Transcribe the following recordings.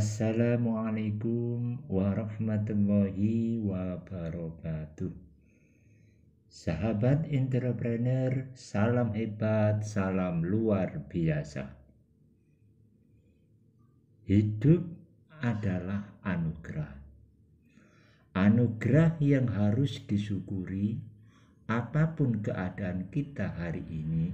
Assalamualaikum warahmatullahi wabarakatuh. Sahabat entrepreneur, salam hebat, salam luar biasa. Hidup adalah anugerah. Anugerah yang harus disyukuri. Apapun keadaan kita hari ini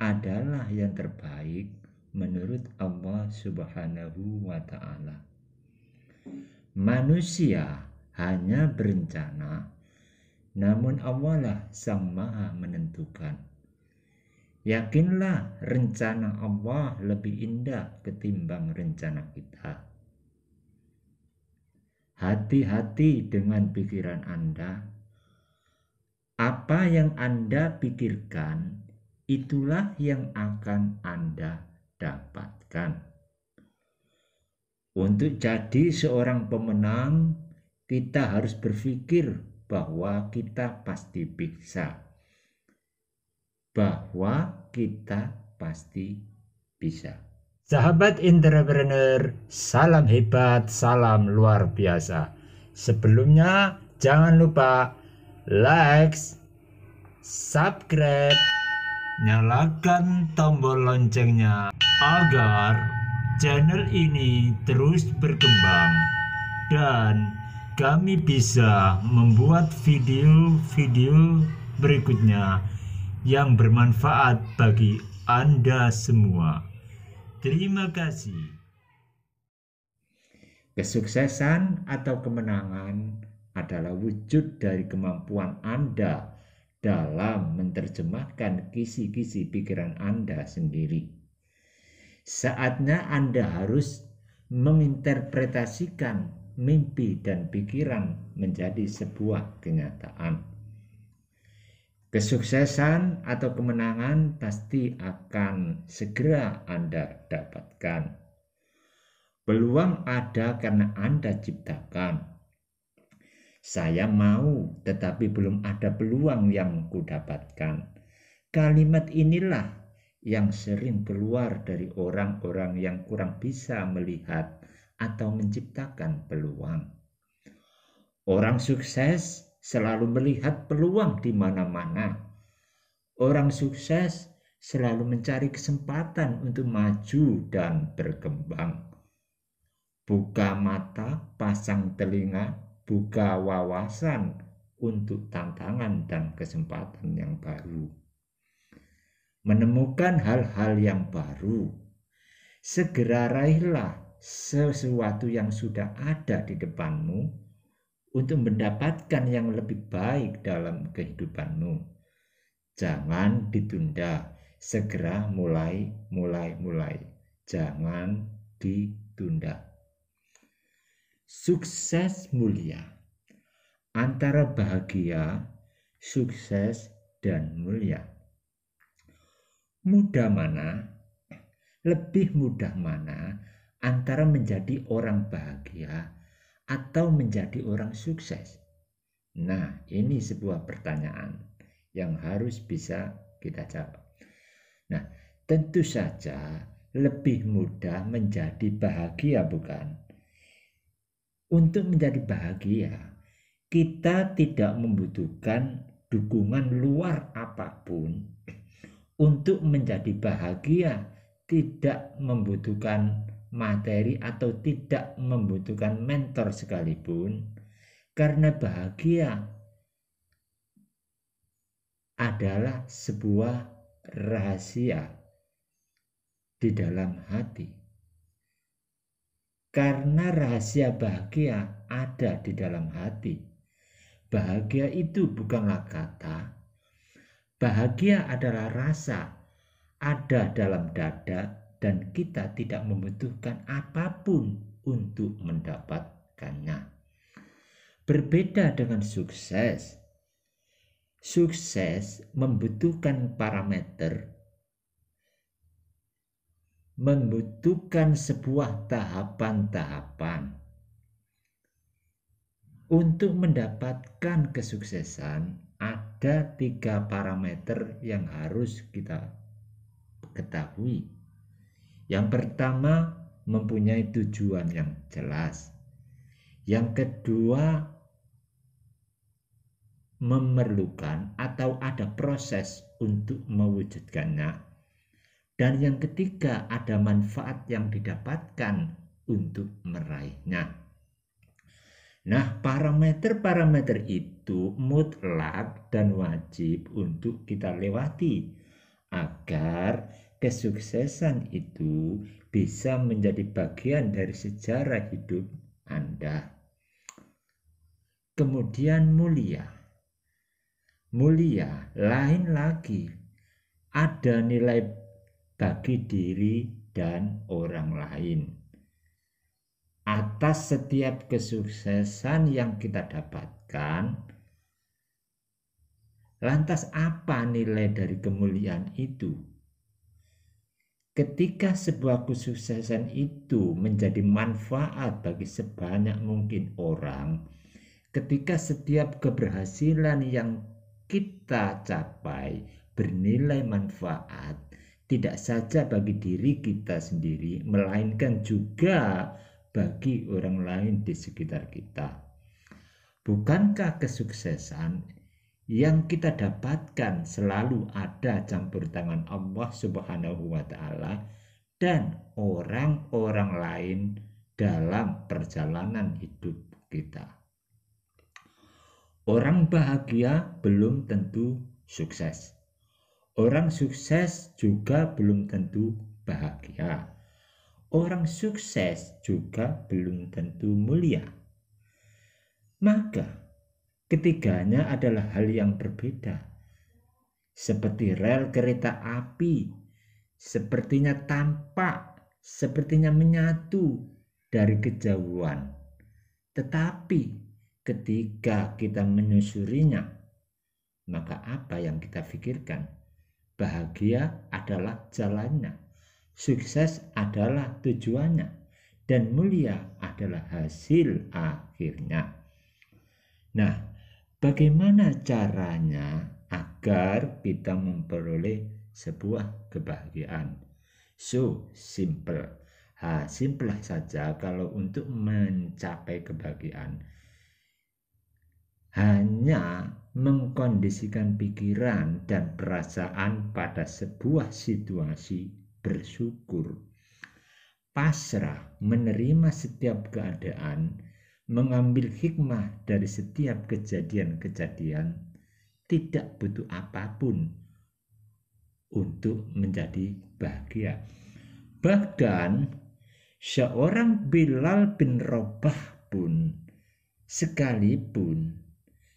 adalah yang terbaik menurut Allah Subhanahu wa Ta'ala. Manusia hanya berencana, namun Allah lah Sang Maha menentukan. Yakinlah rencana Allah lebih indah ketimbang rencana kita. Hati-hati dengan pikiran Anda. Apa yang Anda pikirkan, itulah yang akan Anda dapatkan. Untuk jadi seorang pemenang, kita harus berpikir bahwa kita pasti bisa. Bahwa kita pasti bisa. Sahabat entrepreneur, salam hebat, salam luar biasa. Sebelumnya, jangan lupa like, subscribe, nyalakan tombol loncengnya agar channel ini terus berkembang dan kami bisa membuat video-video berikutnya yang bermanfaat bagi Anda semua. Terima kasih. Kesuksesan atau kemenangan adalah wujud dari kemampuan Anda dalam menerjemahkan kisi-kisi pikiran Anda sendiri. Saatnya Anda harus menginterpretasikan mimpi dan pikiran menjadi sebuah kenyataan. Kesuksesan atau kemenangan pasti akan segera Anda dapatkan. Peluang ada karena Anda ciptakan. Saya mau, tetapi belum ada peluang yang kudapatkan. Kalimat inilah yang sering keluar dari orang-orang yang kurang bisa melihat atau menciptakan peluang. Orang sukses selalu melihat peluang di mana-mana. Orang sukses selalu mencari kesempatan untuk maju dan berkembang. Buka mata, pasang telinga, buka wawasan untuk tantangan dan kesempatan yang baru. Menemukan hal-hal yang baru. Segera raihlah sesuatu yang sudah ada di depanmu untuk mendapatkan yang lebih baik dalam kehidupanmu. Jangan ditunda, segera mulai. Jangan ditunda. Sukses mulia. Antara bahagia, sukses, dan mulia. Mudah mana? Lebih mudah mana antara menjadi orang bahagia atau menjadi orang sukses? Nah, ini sebuah pertanyaan yang harus bisa kita jawab. Nah, tentu saja lebih mudah menjadi bahagia, bukan? Untuk menjadi bahagia, kita tidak membutuhkan dukungan luar apapun. Untuk menjadi bahagia, tidak membutuhkan materi atau tidak membutuhkan mentor sekalipun. Karena bahagia adalah sebuah rahasia di dalam hati. Karena rahasia bahagia ada di dalam hati. Bahagia itu bukanlah kata. Bahagia adalah rasa, ada dalam dada, dan kita tidak membutuhkan apapun untuk mendapatkannya. Berbeda dengan sukses. Sukses membutuhkan parameter, membutuhkan sebuah tahapan-tahapan. Untuk mendapatkan kesuksesan, ada 3 parameter yang harus kita ketahui. Yang pertama, mempunyai tujuan yang jelas. Yang kedua, memerlukan atau ada proses untuk mewujudkannya. Dan yang ketiga, ada manfaat yang didapatkan untuk meraihnya. Nah, parameter-parameter itu mutlak dan wajib untuk kita lewati agar kesuksesan itu bisa menjadi bagian dari sejarah hidup Anda. Kemudian mulia. Mulia lain lagi, ada nilai bagi diri dan orang lain. Atas setiap kesuksesan yang kita dapatkan, lantas apa nilai dari kemuliaan itu? Ketika sebuah kesuksesan itu menjadi manfaat bagi sebanyak mungkin orang, ketika setiap keberhasilan yang kita capai bernilai manfaat, tidak saja bagi diri kita sendiri, melainkan juga bagi orang lain di sekitar kita. Bukankah kesuksesan yang kita dapatkan selalu ada campur tangan Allah Subhanahu wa Ta'ala dan orang-orang lain dalam perjalanan hidup kita? Orang bahagia belum tentu sukses. Orang sukses juga belum tentu bahagia. Orang sukses juga belum tentu mulia. Maka ketiganya adalah hal yang berbeda. Seperti rel kereta api, sepertinya tampak, sepertinya menyatu dari kejauhan. Tetapi ketika kita menyusurinya, maka apa yang kita pikirkan? Bahagia adalah jalannya, sukses adalah tujuannya, dan mulia adalah hasil akhirnya. Nah, bagaimana caranya agar kita memperoleh sebuah kebahagiaan? So simple. Simple saja kalau untuk mencapai kebahagiaan. Hanya mengkondisikan pikiran dan perasaan pada sebuah situasi, bersyukur, pasrah, menerima setiap keadaan, mengambil hikmah dari setiap kejadian-kejadian, tidak butuh apapun untuk menjadi bahagia. Bahkan seorang Bilal bin Rabah pun sekalipun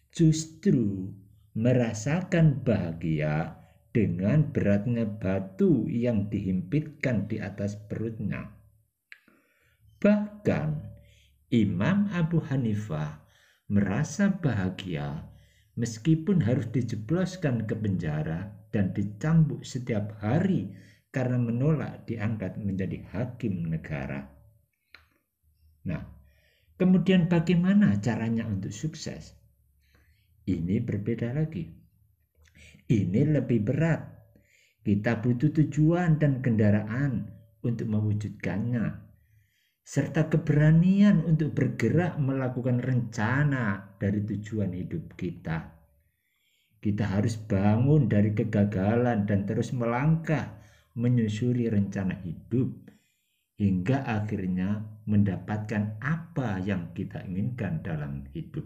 justru merasakan bahagia dengan beratnya batu yang dihimpitkan di atas perutnya. Bahkan Imam Abu Hanifah merasa bahagia meskipun harus dijebloskan ke penjara dan dicambuk setiap hari karena menolak diangkat menjadi hakim negara. Nah, kemudian bagaimana caranya untuk sukses? Ini berbeda lagi. Ini lebih berat. Kita butuh tujuan dan kendaraan untuk mewujudkannya, serta keberanian untuk bergerak melakukan rencana dari tujuan hidup kita. Kita harus bangun dari kegagalan dan terus melangkah menyusuri rencana hidup hingga akhirnya mendapatkan apa yang kita inginkan dalam hidup.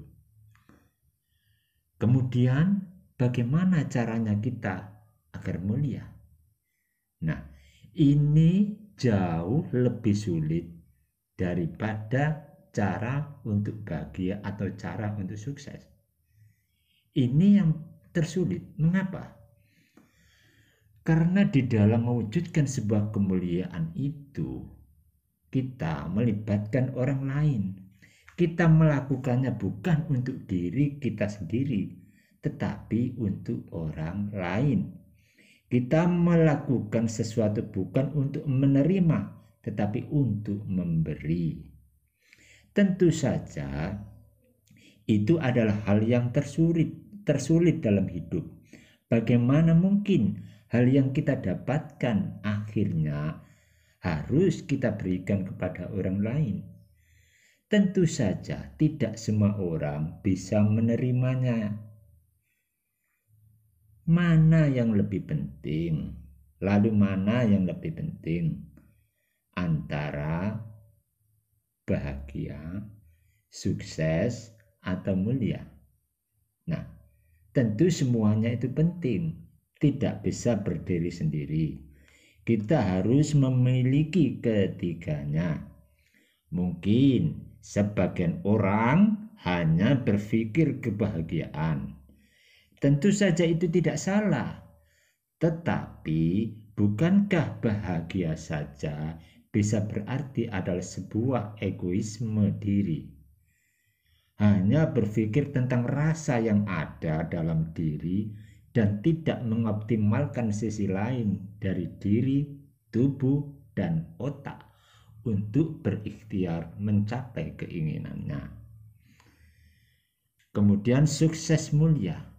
Kemudian bagaimana caranya kita agar mulia? Nah, ini jauh lebih sulit daripada cara untuk bahagia atau cara untuk sukses. Ini yang tersulit. Mengapa? Karena di dalam mewujudkan sebuah kemuliaan itu, kita melibatkan orang lain. Kita melakukannya bukan untuk diri kita sendiri, tetapi untuk orang lain. Kita melakukan sesuatu bukan untuk menerima, tetapi untuk memberi. Tentu saja, itu adalah hal yang tersulit dalam hidup. Bagaimana mungkin hal yang kita dapatkan akhirnya harus kita berikan kepada orang lain. Tentu saja tidak semua orang bisa menerimanya. Mana yang lebih penting? Lalu mana yang lebih penting antara bahagia, sukses, atau mulia? Nah, tentu semuanya itu penting, tidak bisa berdiri sendiri. Kita harus memiliki ketiganya. Mungkin sebagian orang hanya berpikir kebahagiaan. Tentu saja itu tidak salah. Tetapi bukankah bahagia saja bisa berarti adalah sebuah egoisme diri? Hanya berpikir tentang rasa yang ada dalam diri dan tidak mengoptimalkan sisi lain dari diri, tubuh, dan otak untuk berikhtiar mencapai keinginannya. Kemudian sukses mulia.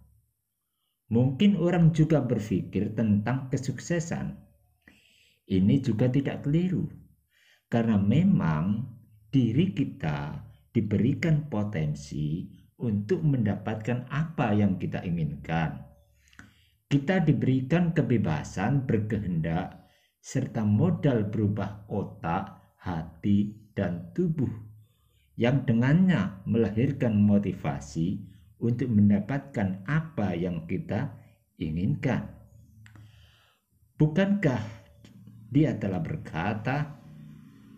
Mungkin orang juga berpikir tentang kesuksesan. Ini juga tidak keliru, karena memang diri kita diberikan potensi untuk mendapatkan apa yang kita inginkan. Kita diberikan kebebasan berkehendak serta modal berubah otak, hati, dan tubuh yang dengannya melahirkan motivasi untuk mendapatkan apa yang kita inginkan. Bukankah dia telah berkata,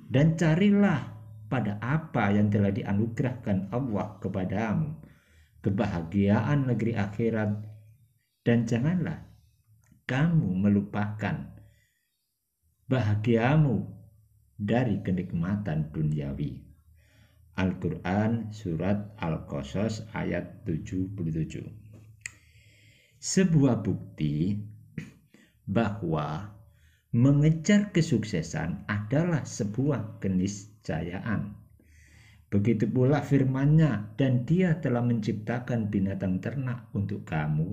"Dan carilah pada apa yang telah dianugerahkan Allah kepadamu, kebahagiaan negeri akhirat, dan janganlah kamu melupakan bahagiamu dari kenikmatan duniawi." Al-Quran Surat Al-Qasas ayat 77. Sebuah bukti bahwa mengejar kesuksesan adalah sebuah keniscayaan. Begitu pula firman-Nya, "Dan Dia telah menciptakan binatang ternak untuk kamu.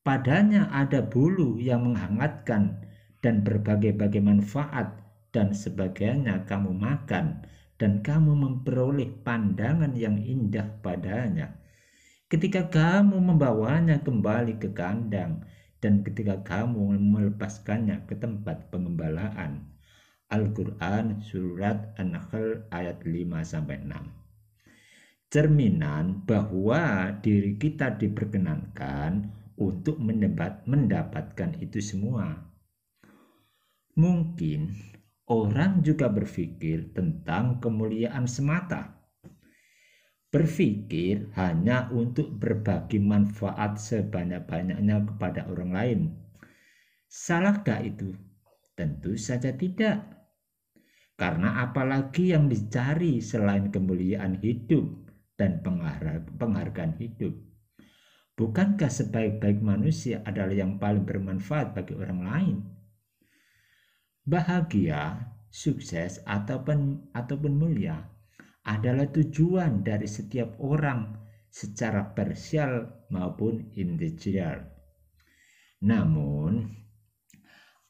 Padanya ada bulu yang menghangatkan dan berbagai-bagai manfaat, dan sebagainya kamu makan, dan kamu memperoleh pandangan yang indah padanya. Ketika kamu membawanya kembali ke kandang, dan ketika kamu melepaskannya ke tempat pengembalaan." Al-Quran Surat An-Nahl ayat 5-6. Cerminan bahwa diri kita diperkenankan untuk mendapatkan itu semua. Mungkin orang juga berpikir tentang kemuliaan semata, berpikir hanya untuk berbagi manfaat sebanyak-banyaknya kepada orang lain. Salahkah itu? Tentu saja tidak. Karena apalagi yang dicari selain kemuliaan hidup dan penghargaan hidup? Bukankah sebaik-baik manusia adalah yang paling bermanfaat bagi orang lain? Bahagia, sukses, ataupun mulia adalah tujuan dari setiap orang secara parsial maupun integral. Namun,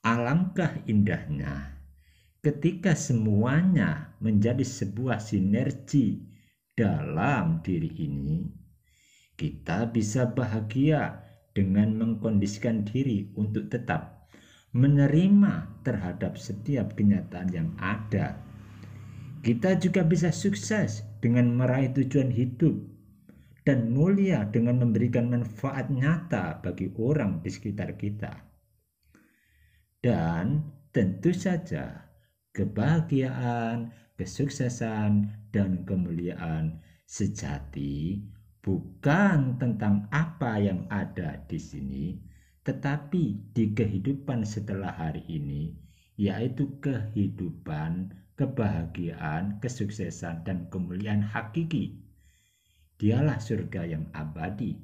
alangkah indahnya ketika semuanya menjadi sebuah sinergi dalam diri ini. Kita bisa bahagia dengan mengkondisikan diri untuk tetap menerima terhadap setiap kenyataan yang ada. Kita juga bisa sukses dengan meraih tujuan hidup dan mulia dengan memberikan manfaat nyata bagi orang di sekitar kita. Dan tentu saja kebahagiaan, kesuksesan, dan kemuliaan sejati bukan tentang apa yang ada di sini, tetapi di kehidupan setelah hari ini, yaitu kehidupan, kebahagiaan, kesuksesan, dan kemuliaan hakiki. Dialah surga yang abadi.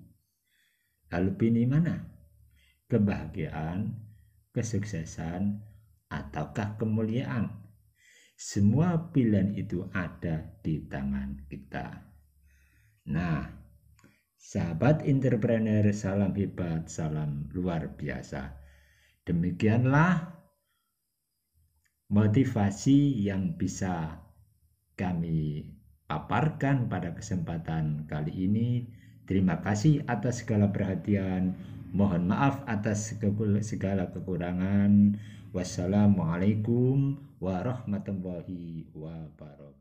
Lalu pilih mana? Kebahagiaan, kesuksesan, ataukah kemuliaan? Semua pilihan itu ada di tangan kita. Nah, sahabat entrepreneur, salam hebat, salam luar biasa. Demikianlah motivasi yang bisa kami paparkan pada kesempatan kali ini. Terima kasih atas segala perhatian. Mohon maaf atas segala kekurangan. Wassalamualaikum warahmatullahi wabarakatuh.